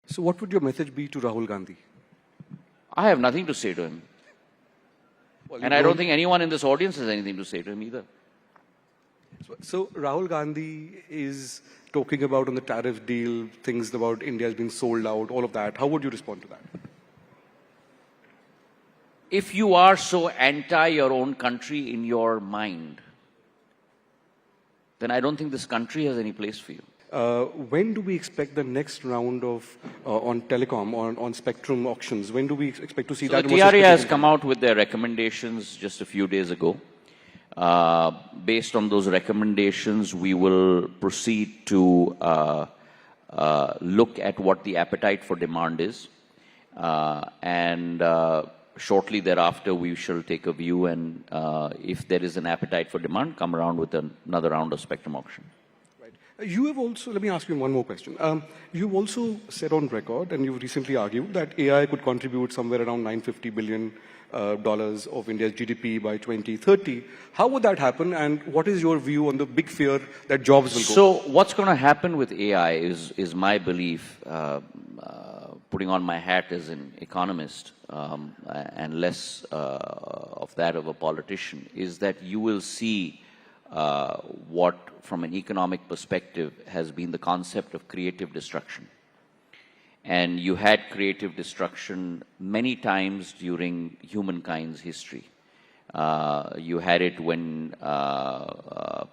So what would your message be to Rahul Gandhi? I have nothing to say to him. Well, and I don't think anyone in this audience has anything to say to him either. So Rahul Gandhi is talking about on the tariff deal, things about India being sold out, all of that. How would you respond to that? If you are so anti your own country in your mind, then I don't think this country has any place for you. When do we expect the next round of on telecom, on spectrum auctions? When do we expect to see that? The TRA has come out with their recommendations just a few days ago. Based on those recommendations, we will proceed to look at what the appetite for demand is. Shortly thereafter, we shall take a view and if there is an appetite for demand, come around with another round of spectrum auction. You have also, let me ask you one more question. You've also said on record, and you've recently argued, that AI could contribute somewhere around $950 billion of India's GDP by 2030. How would that happen, and what is your view on the big fear that jobs will go? So what's going to happen with AI is my belief, putting on my hat as an economist and less of that of a politician, is that you will see what, from an economic perspective, has been the concept of creative destruction. And you had creative destruction many times during humankind's history. You had it when,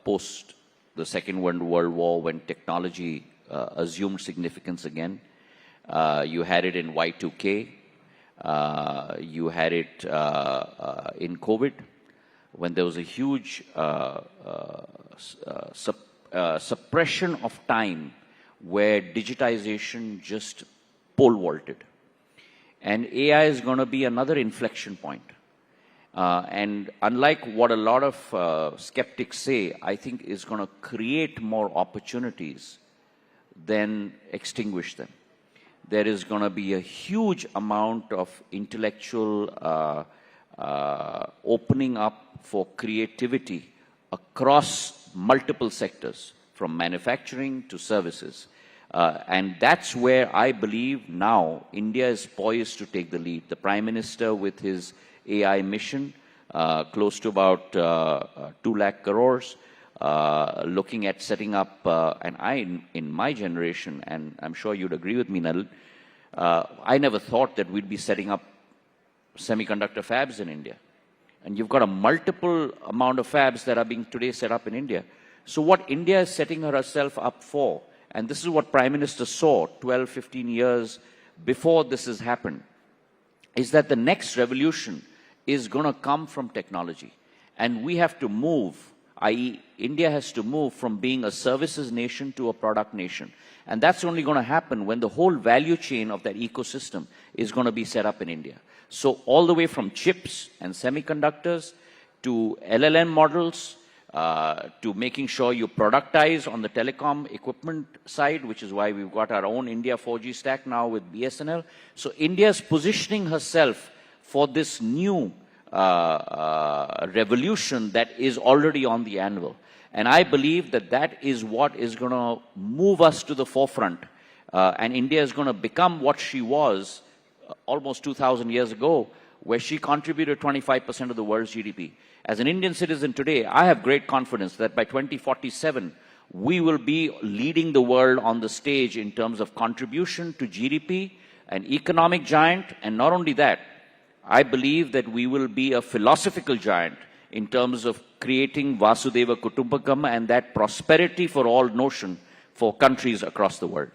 post the Second World War, when technology assumed significance again. You had it in Y2K. You had it in COVID, when there was a huge suppression of time where digitization just pole vaulted. And AI is going to be another inflection point. And unlike what a lot of skeptics say, I think is going to create more opportunities than extinguish them. There is going to be a huge amount of intellectual opening up for creativity across multiple sectors, from manufacturing to services. And that's where I believe now India is poised to take the lead. The Prime Minister, with his AI mission, close to about 2 lakh crores, looking at setting up, and in my generation, and I'm sure you'd agree with me, Nalin, I never thought that we'd be setting up semiconductor fabs in India. And you've got a multiple amount of fabs that are being today set up in India. So what India is setting herself up for, and this is what Prime Minister saw 12, 15 years before this has happened, is that the next revolution is going to come from technology. And we have to move, i.e. India has to move from being a services nation to a product nation. And that's only going to happen when the whole value chain of that ecosystem is going to be set up in India. So all the way from chips and semiconductors to LLM models, to making sure you productize on the telecom equipment side, which is why we've got our own India 4G stack now with BSNL. So India is positioning herself for this new revolution that is already on the anvil. And I believe that that is what is going to move us to the forefront. And India is going to become what she was almost 2,000 years ago, where she contributed 25% of the world's GDP. As an Indian citizen today, I have great confidence that by 2047, we will be leading the world on the stage in terms of contribution to GDP, an economic giant, and not only that, I believe that we will be a philosophical giant in terms of creating Vasudeva Kutumbakam and that prosperity for all notion for countries across the world.